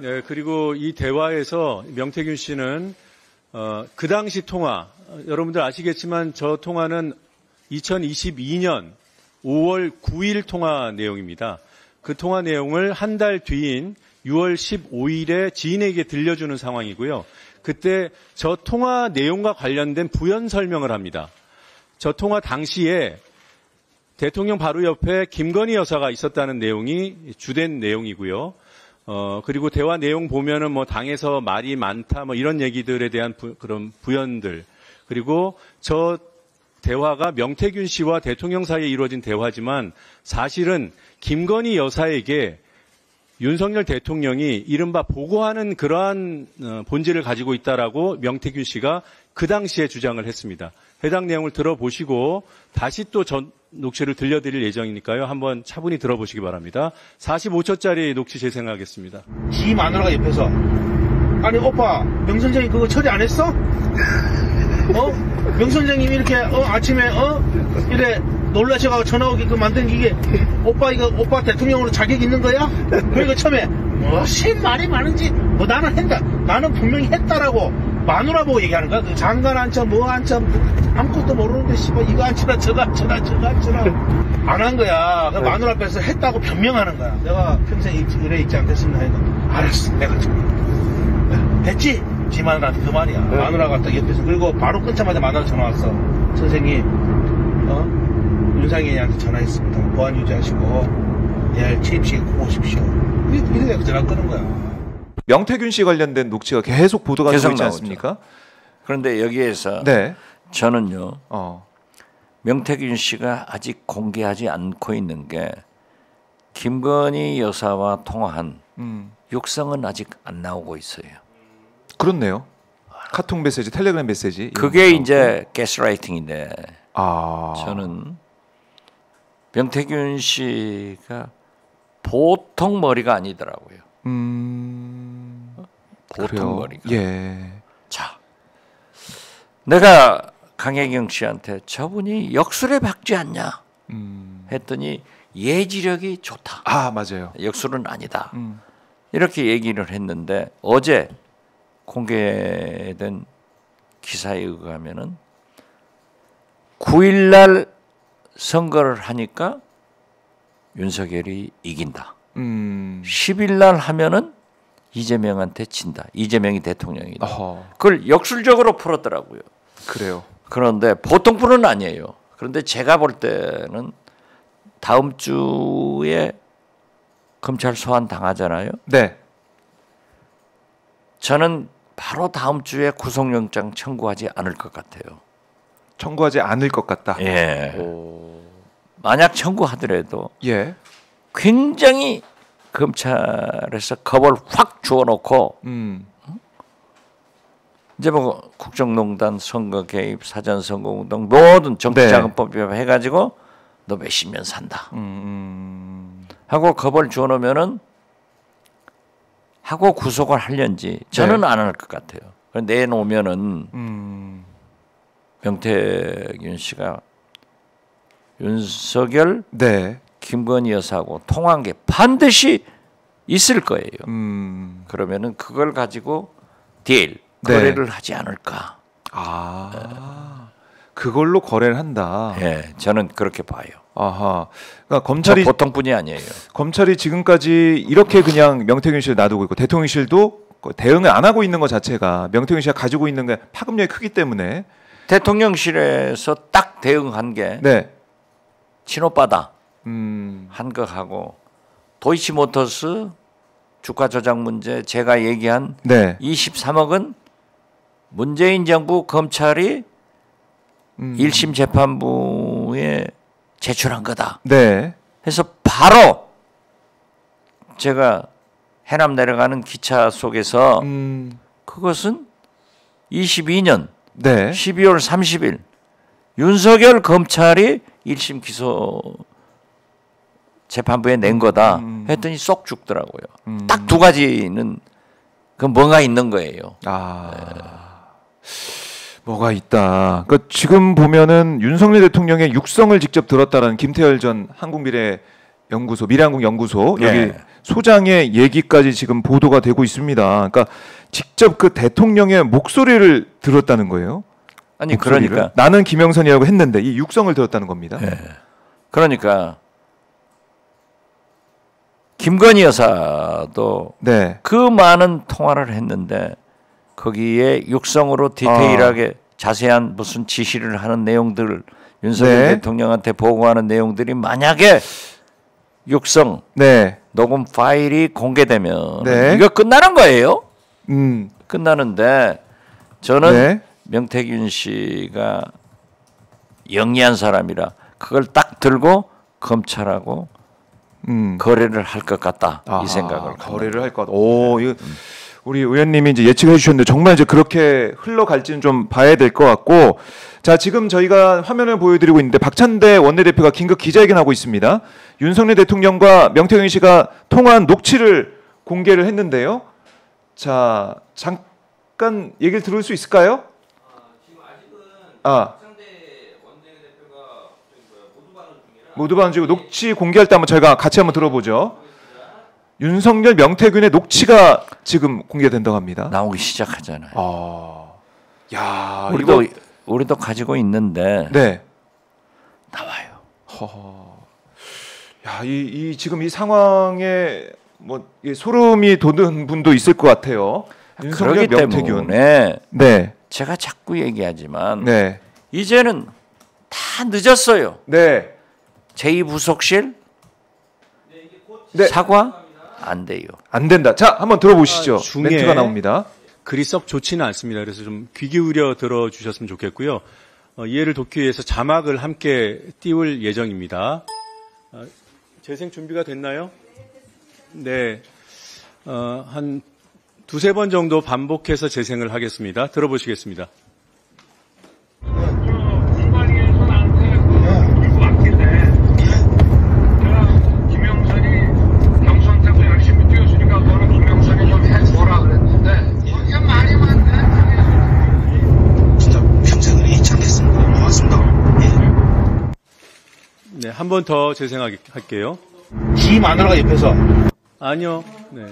네, 그리고 이 대화에서 명태균 씨는 그 당시 통화, 여러분들 아시겠지만 저 통화는 2022년 5월 9일 통화 내용입니다. 그 통화 내용을 한 달 뒤인 6월 15일에 지인에게 들려주는 상황이고요. 그때 저 통화 내용과 관련된 부연 설명을 합니다. 저 통화 당시에 대통령 바로 옆에 김건희 여사가 있었다는 내용이 주된 내용이고요. 그리고 대화 내용 보면은 뭐 당에서 말이 많다 뭐 이런 얘기들에 대한 그런 부연들. 그리고 저 대화가 명태균 씨와 대통령 사이에 이루어진 대화지만 사실은 김건희 여사에게 윤석열 대통령이 이른바 보고하는 그러한 본질을 가지고 있다라고 명태균 씨가 그 당시에 주장을 했습니다. 해당 내용을 들어보시고 다시 또 전 녹취를 들려드릴 예정이니까요. 한번 차분히 들어보시기 바랍니다. 45초짜리 녹취 재생하겠습니다. 지 마누라가 옆에서 아니 오빠 명 선생님 그거 처리 안 했어? 명 선생님이 이렇게 아침에 이래 놀라셔가지고 전화 오게끔 만든 게 오빠 이거 오빠 대통령으로 자격 있는 거야? 그러니까 처음에 무슨 말이 많은지 나는 한다. 나는 분명히 했다라고 마누라 보고 얘기하는 거야. 그 장관 앉혀 뭐 앉혀 아무것도 모르는데 씨발 이거 앉혀라 저거 앉혀라 저거 앉혀라 안 한 거야. 그 마누라 앞에서 했다고 변명하는 거야. 내가 평생 의뢰 있지 않겠습니다. 하니까 알았어 내가 됐지? 지 마누라한테 그 말이야. 마누라가 딱 옆에서 그리고 바로 끊자마자 마누라 전화 왔어. 선생님 윤상현이한테 전화했습니다. 보안 유지하시고 내일 취입식에 꼭 오십시오. 이래 내가 전화 끄는 거야. 명태균 씨 관련된 녹취가 계속 보도가 되고 있지 않습니까? 그런데 여기에서 네. 저는요. 명태균 씨가 아직 공개하지 않고 있는 게 김건희 여사와 통화한 육성은 아직 안 나오고 있어요. 그렇네요. 카톡 메시지, 텔레그램 메시지. 그게 이제 가스라이팅인데 저는 명태균 씨가 보통 머리가 아니더라고요. 보통 그래요? 머리가. 예. 자, 내가 강혜경 씨한테 저분이 역술에 박지 않냐 했더니 예지력이 좋다. 아 맞아요. 역술은 아니다. 이렇게 얘기를 했는데 어제 공개된 기사에 의하면은 9일날 선거를 하니까 윤석열이 이긴다. 10일날 하면은 이재명한테 진다. 이재명이 대통령이다. 그걸 역술적으로 풀었더라고요. 그래요. 그런데 보통 분은 아니에요. 그런데 제가 볼 때는 다음 주에 검찰 소환 당하잖아요. 네. 저는 바로 다음 주에 구속영장 청구하지 않을 것 같아요. 청구하지 않을 것 같다. 예. 만약 청구하더라도 예. 굉장히 검찰에서 겁을 확 주어놓고 이제 뭐 국정농단, 선거 개입, 사전 선거운동 모든 정치자금법 해가지고 너 몇십 년 산다 하고 겁을 주어놓으면은 하고 구속을 하려는지 저는 안 할 것 같아요. 내놓으면은 명태균 씨가 윤석열, 김건희 여사하고 통화한 게 반드시 있을 거예요. 그러면은 그걸 가지고 딜 거래를 하지 않을까. 그걸로 거래를 한다. 예, 저는 그렇게 봐요. 아하. 그러니까 검찰이 보통뿐이 아니에요. 검찰이 지금까지 이렇게 그냥 명태균 씨를 놔두고 있고 대통령실도 대응을 안 하고 있는 것 자체가 명태균 씨가 가지고 있는 게 파급력이 크기 때문에 대통령실에서 딱 대응한 게 친오빠다 한 거하고 도이치모터스 주가 조작 문제 제가 얘기한 23억은 문재인 정부 검찰이 1심 재판부에 제출한 거다. 해서 바로 제가 해남 내려가는 기차 속에서 그것은 22년 12월 30일 윤석열 검찰이 1심 기소 재판부에 낸 거다 했더니 쏙 죽더라고요. 딱 두 가지는 그 뭔가 있는 거예요. 뭐가 있다. 그러니까 지금 보면은 윤석열 대통령의 육성을 직접 들었다라는 김태열 전 한국미래 연구소, 미래한국 연구소 네. 여기 소장의 얘기까지 지금 보도가 되고 있습니다. 그러니까 직접 그 대통령의 목소리를 들었다는 거예요. 아니 목소리를. 그러니까 나는 김영선이라고 했는데 이 육성을 들었다는 겁니다. 네. 그러니까 김건희 여사도 네. 그 많은 통화를 했는데 거기에 육성으로 디테일하게 자세한 무슨 지시를 하는 내용들 윤석열 네. 대통령한테 보고하는 내용들이 만약에 육성 네. 녹음 파일이 공개되면 네. 이거 끝나는 거예요. 음. 끝나는데 저는 네. 명태균 씨가 영리한 사람이라 그걸 딱 들고 검찰하고 거래를 할 것 같다 이 생각을 거래를 할 것 같다. 오, 이거 우리 의원님이 이제 예측해 주셨는데 정말 이제 그렇게 흘러갈지는 좀 봐야 될 것 같고, 자 지금 저희가 화면을 보여드리고 있는데 박찬대 원내대표가 긴급 기자회견하고 있습니다. 윤석열 대통령과 명태균 씨가 통화한 녹취를 공개를 했는데요. 자 잠깐 얘기를 들을 수 있을까요? 지금 아직은 아. 박찬대 원내대표가 모두 발언 중이라 모두 반지고 녹취 공개할 때 한번 저희가 같이 한번 들어보죠. 윤석열 명태균의 녹취가 지금 공개된다고 합니다. 나오기 시작하잖아요. 야, 우리도 가지고 있는데 네. 나와요. 야, 지금 이 상황에 뭐 소름이 돋는 분도 있을 것 같아요. 윤석열 그렇기 명태균. 때문에 네. 제가 자꾸 얘기하지만 네. 이제는 다 늦었어요. 네. 제2부속실 네. 사과 안 돼요. 안 된다. 자, 한번 들어보시죠. 중에 멘트가 나옵니다. 글이 썩 좋지는 않습니다. 그래서 좀 귀 기울여 들어주셨으면 좋겠고요. 이해를 돕기 위해서 자막을 함께 띄울 예정입니다. 재생 준비가 됐나요? 네. 한 두세 번 정도 반복해서 재생을 하겠습니다. 들어보시겠습니다. 공관위에서 나한테 이거 맡길래 내가 김영선이 경선태고 열심히 뛰어주니까 너는 김영선이 좀 해줘라 그랬는데 이게 말이 많네. 진짜 평생을 잊지 않겠습니다. 고맙습니다. 네, 한 번 더 재생할게요. 지 마누라가 옆에서 아니요. 네.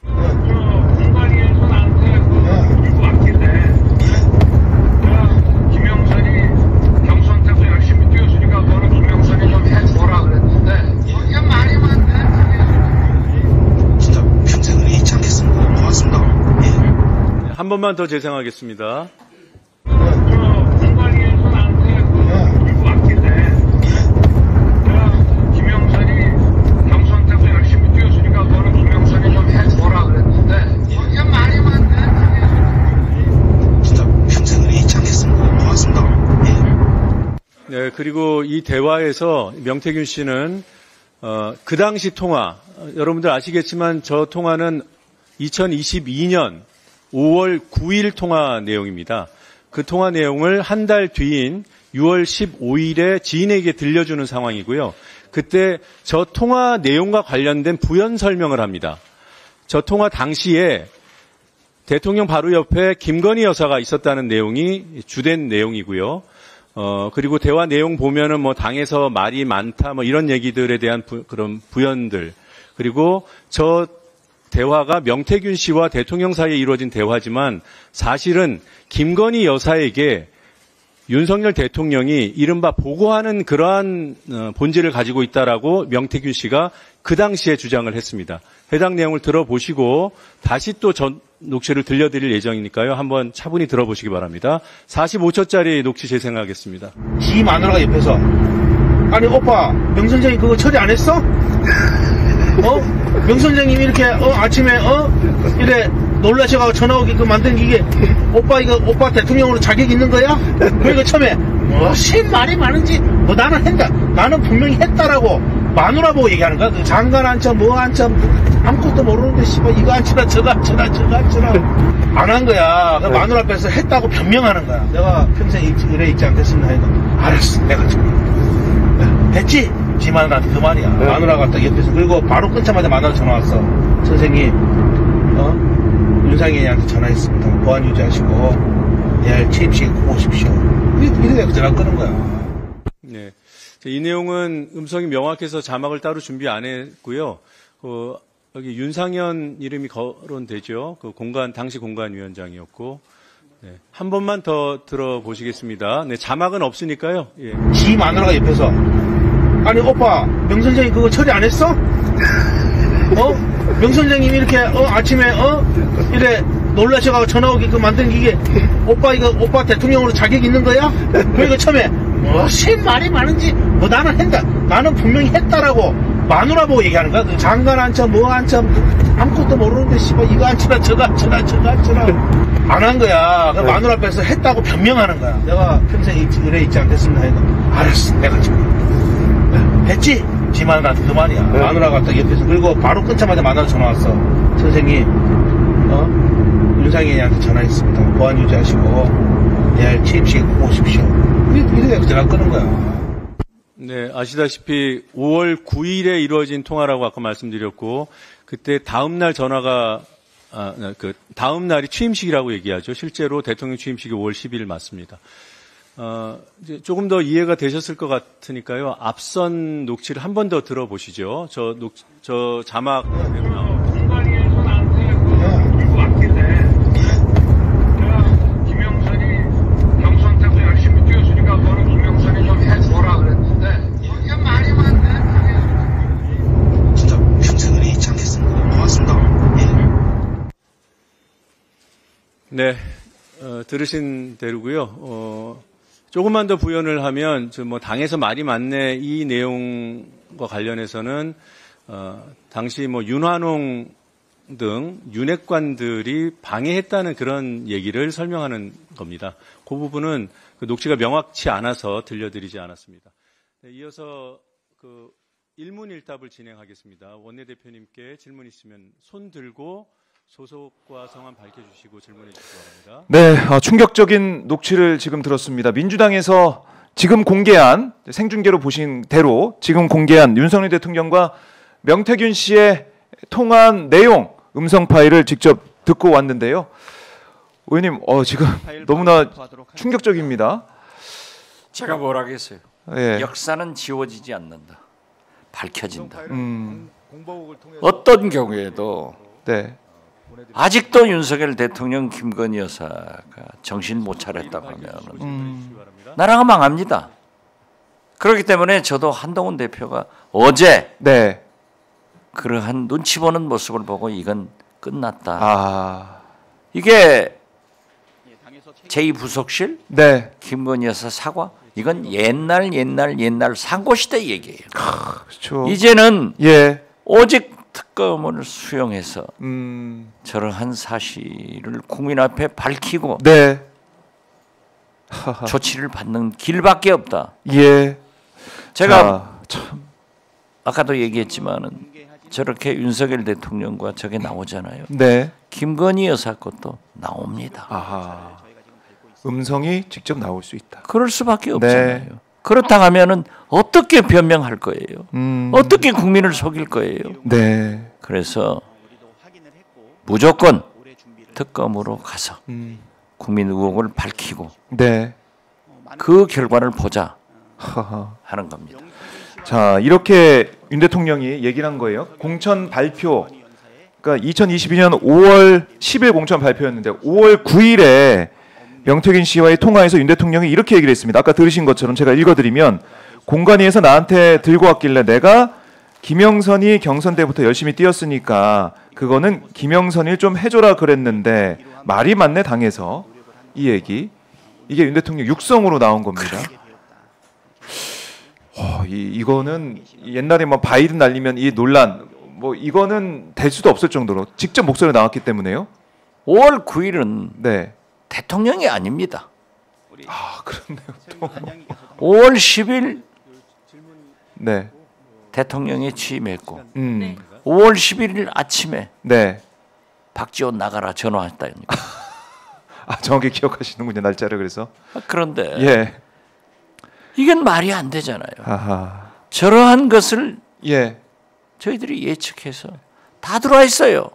공관위에서 나한테 이거 맡길래 내가 김영선이 경선태고 열심히 뛰어주니까 너는 김영선이 좀 해줘라 그랬는데 이게 말이 많네. 진짜 평생을 잊지 않겠습니다. 고맙습니다. 네, 한 번만 더 재생하겠습니다. 공관위에서 나한테 이거 맡길래 내가 김영선이 경선태고 열심히 뛰어주니까 너는 김영선이 좀 해줘라 그랬는데 이게 말이 많네. 진짜 평생을 잊지 않겠습니다. 고맙습니다. 네, 그리고 이 대화에서 명태균 씨는 그 당시 통화, 여러분들 아시겠지만 저 통화는 2022년 5월 9일 통화 내용입니다. 그 통화 내용을 한 달 뒤인 6월 15일에 지인에게 들려주는 상황이고요. 그때 저 통화 내용과 관련된 부연 설명을 합니다. 저 통화 당시에 대통령 바로 옆에 김건희 여사가 있었다는 내용이 주된 내용이고요. 그리고 대화 내용 보면은 뭐 당에서 말이 많다 뭐 이런 얘기들에 대한 그런 부연들, 그리고 저 대화가 명태균 씨와 대통령 사이에 이루어진 대화지만 사실은 김건희 여사에게 윤석열 대통령이 이른바 보고하는 그러한 본질을 가지고 있다라고 명태균 씨가 그 당시에 주장을 했습니다. 해당 내용을 들어보시고 다시 또 전 녹취를 들려드릴 예정이니까요. 한번 차분히 들어보시기 바랍니다. 45초짜리 녹취 재생하겠습니다. 지 마누라가 옆에서 아니 오빠 명 선생님 그거 처리 안 했어? 명 선생님이 이렇게 아침에 이래 놀라셔가지고 전화 오게끔 만든 게 오빠 이거 오빠 대통령으로 자격 있는 거야? 그러니까 처음에 무슨 말이 많은지 나는 했다. 나는 분명히 했다라고 마누라 보고 얘기하는 거야. 그 장관 앉혀 뭐 앉혀 아무것도 모르는데 씨발 이거 앉혀라 저거 앉혀라 저거 앉혀라 안 한 거야. 그 마누라 앞에서 했다고 변명하는 거야. 내가 평생 이래 있지 않겠습니다. 하니까 알았어 내가 했지? 지 마누라한테 그 말이야. 마누라가 딱 옆에서. 그리고 바로 끊자마자 마누라 전화 왔어. 선생님 윤상현이한테 전화했습니다. 보안 유지하시고 내일 취임식에 꼭 오십시오. 이래 내가 전화 끄는 거야. 네. 이 내용은 음성이 명확해서 자막을 따로 준비 안 했고요. 여기 윤상현 이름이 거론되죠. 그 당시 공관위원장이었고. 네, 한 번만 더 들어보시겠습니다. 네, 자막은 없으니까요. 예. 지 마누라가 옆에서 아니 오빠 명선생이 그거 처리 안 했어? 명선생님이 이렇게 아침에 이래 놀라셔가지고 전화 오게끔 만든 게 오빠 대통령으로 자격 있는 거야? 그러니까 처음에 무슨 말이 많은지 나는 한다. 나는 분명히 했다라고 마누라 보고 얘기하는 거야. 그 장관 앉혀 뭐 앉혀 아무것도 모르는데 씨발 이거 앉혀라 저거 앉혀라 안 한 거야. 그 마누라 앞에서 했다고 변명하는 거야. 내가 평생 이래 있지 않겠습니다. 알았어 내가 지금 했지? 지 마누라한테 그 말이야. 마누라가 딱 옆에서 그리고 바로 끊자마자 마누라 전화 왔어. 선생님 윤상현이한테 전화했습니다. 보안 유지하시고 내일 취임식에 꼭 오십시오. 이렇게 전화 끄는 거야. 네, 아시다시피 5월 9일에 이루어진 통화라고 아까 말씀드렸고 그때 다음 날 전화가 다음 날이 취임식이라고 얘기하죠. 실제로 대통령 취임식이 5월 10일 맞습니다. 이제 조금 더 이해가 되셨을 것 같으니까요. 앞선 녹취를 한 번 더 들어보시죠. 저 자막 내고 나옵니다. 공관위에서 나한테 이거 왔길래 내가 김영선이 경선 때도 열심히 뛰었으니까 너는 김영선이 좀 해줘라 그랬는데 이게 말이 많네. 진짜 평생을 잊지 않겠습니다. 고맙습니다. 네, 들으신 대로고요. 조금만 더 부연을 하면 당에서 말이 많네 이 내용과 관련해서는 당시 윤환홍 등 윤핵관들이 방해했다는 그런 얘기를 설명하는 겁니다. 그 부분은 그 녹취가 명확치 않아서 들려드리지 않았습니다. 네, 이어서 일문일답을 진행하겠습니다. 원내대표님께 질문 있으면 손 들고 소속과 성함 밝혀주시고 질문해 주시기 바랍니다. 네, 충격적인 녹취를 지금 들었습니다. 민주당에서 지금 공개한 생중계로 보신 대로 지금 공개한 윤석열 대통령과 명태균 씨의 통화한 내용 음성 파일을 직접 듣고 왔는데요. 의원님, 지금 너무나 충격적입니다. 제가 뭐라겠어요. 예. 역사는 지워지지 않는다. 밝혀진다. 어떤 경우에도 네. 아직도 윤석열 대통령 김건희 여사가 정신 못 차렸다고 하면 나라가 망합니다. 그렇기 때문에 저도 한동훈 대표가 어제 네. 그러한 눈치 보는 모습을 보고 이건 끝났다. 아. 이게 제2부속실 네. 김건희 여사 사과 이건 옛날 상고시대 얘기예요. 그렇죠. 이제는 예. 오직 특검을 수용해서 저러한 사실을 국민 앞에 밝히고 네. 조치를 받는 길밖에 없다. 예. 제가 참. 아까도 얘기했지만은 저렇게 윤석열 대통령과 저게 나오잖아요. 네. 김건희 여사 것도 나옵니다. 아하. 음성이 직접 나올 수 있다. 그럴 수밖에 네. 없잖아요. 그렇다 하면은 어떻게 변명할 거예요? 어떻게 국민을 속일 거예요? 네. 그래서 무조건 특검으로 가서 국민 의혹을 밝히고 네. 그 결과를 보자 하하. 하는 겁니다. 자, 이렇게 윤 대통령이 얘기를 한 거예요. 공천 발표. 그러니까 2022년 5월 10일 공천 발표였는데 5월 9일에 명태균 씨와의 통화에서 윤 대통령이 이렇게 얘기를 했습니다. 아까 들으신 것처럼 제가 읽어드리면 공관위에서 나한테 들고 왔길래 내가 김영선이 경선 때부터 열심히 뛰었으니까 그거는 김영선이 좀 해줘라 그랬는데 말이 많네 당에서 이 얘기. 이게 윤 대통령 육성으로 나온 겁니다. 이거는 옛날에 바이든 날리면 이 논란 이거는 될 수도 없을 정도로 직접 목소리가 나왔기 때문에요. 5월 9일은 네. 대통령이 아닙니다. 아, 그렇네요. 5월 10일 네. 대통령이 취임했고 5월 11일 아침에 네. 박지원 나가라 전화했다니까. 아, 정확히 기억하시는군요, 날짜를. 그래서. 그런데 예. 이건 말이 안 되잖아요. 아하. 저러한 것을 예. 저희들이 예측해서 다 들어와 있어요.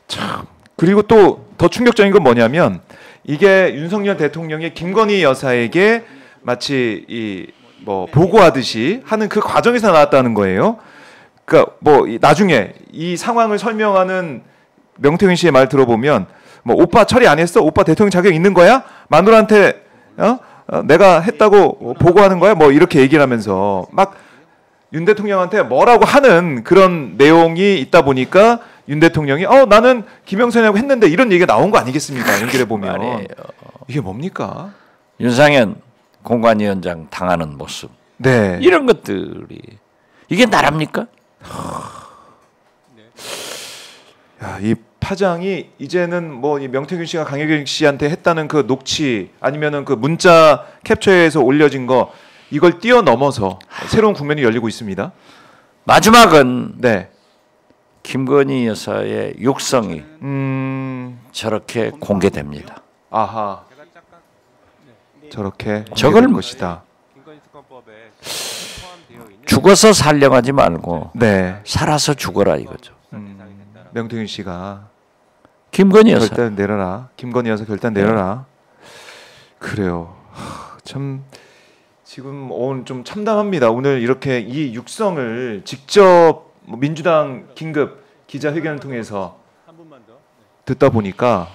참. 그리고 또 더 충격적인 건 뭐냐면 이게 윤석열 대통령이 김건희 여사에게 마치 이 뭐 보고하듯이 하는 그 과정에서 나왔다는 거예요. 그러니까 뭐 나중에 이 상황을 설명하는 명태균 씨의 말 들어보면 뭐 오빠 처리 안 했어? 오빠 대통령 자격 있는 거야? 마누라한테 내가 했다고 보고하는 거야? 뭐 이렇게 얘기를 하면서 막 윤 대통령한테 뭐라고 하는 그런 내용이 있다 보니까 윤 대통령이 나는 김영선이라고 했는데 이런 얘기가 나온 거 아니겠습니까? 연결해 보면 말이에요. 이게 뭡니까? 윤상현 공관위원장 당하는 모습, 네. 이런 것들이 이게 나랍니까? 야, 이 파장이 이제는 뭐 이 명태균 씨가 강효경 씨한테 했다는 그 녹취 아니면은 그 문자 캡처해서 올려진 거 이걸 뛰어넘어서 새로운 국면이 열리고 있습니다. 마지막은 네. 김건희 여사의 육성이 저렇게 공개됩니다. 아하. 저렇게 저걸 공개될 것이다. 죽어서 살려가지 말고 네. 살아서 죽어라 이거죠. 명태균 씨가 김건희 여사. 결단 내려라. 김건희 여사 결단 내려라. 그래요. 참 지금 오늘 좀 참담합니다. 오늘 이렇게 이 육성을 직접 민주당 긴급 기자회견을 통해서 듣다 보니까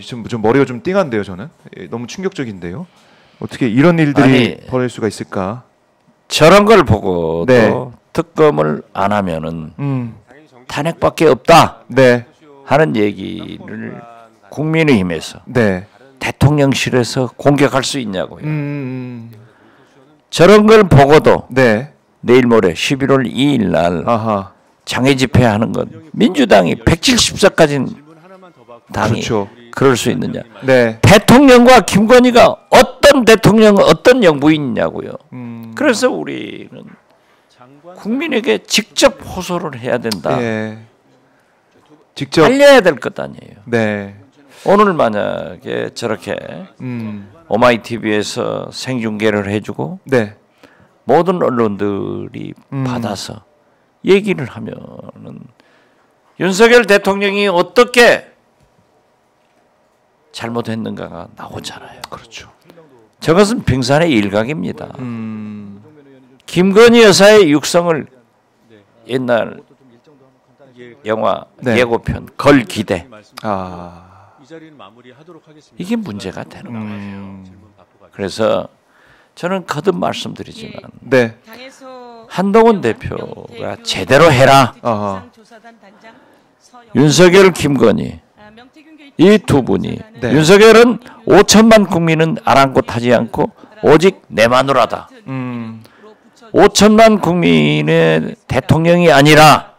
좀 머리가 좀 띵한데요. 저는 너무 충격적인데요. 어떻게 이런 일들이 벌어질 수가 있을까? 저런 걸 보고도 네. 특검을 안 하면은 탄핵밖에 없다. 네. 하는 얘기를 국민의힘에서 네. 대통령실에서 공격할 수 있냐고요. 저런 걸 보고도 네. 내일 모레 11월 2일 날 아하. 장애 집회하는 건 민주당이 170석까지는 당이 그렇죠. 그럴 수 있느냐. 네. 대통령과 김건희가 어떤 대통령 어떤 영부인이냐고요. 그래서 우리는 국민에게 직접 호소를 해야 된다. 예. 직접 알려야 될 것 아니에요. 네. 오늘 만약에 저렇게 오마이TV에서 생중계를 해주고 네. 모든 언론들이 받아서 얘기를 하면은 윤석열 대통령이 어떻게 잘못했는가가 나오잖아요. 그렇죠. 저것은 빙산의 일각입니다. 김건희 여사의 육성을 옛날 영화 네. 예고편 걸 기대 이게 문제가 되는 거예요. 그래서 저는 거듭 말씀드리지만 네. 한동훈 대표가 제대로 해라. 윤석열, 김건희 이 두 분이 네. 윤석열은 5천만 국민은 아랑곳하지 않고 오직 내 마누라다. 5천만 국민의 대통령이 아니라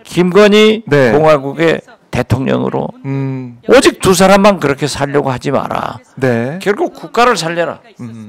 김건희 네. 공화국의 대통령으로 오직 두 사람만 그렇게 살려고 하지 마라. 네. 결국 국가를 살려라.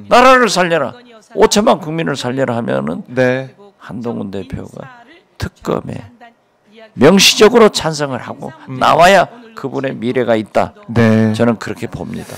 나라를 살려라. 5천만 국민을 살려라 하면은 네. 한동훈 대표가 특검에 명시적으로 찬성을 하고 나와야 그분의 미래가 있다. 네. 저는 그렇게 봅니다.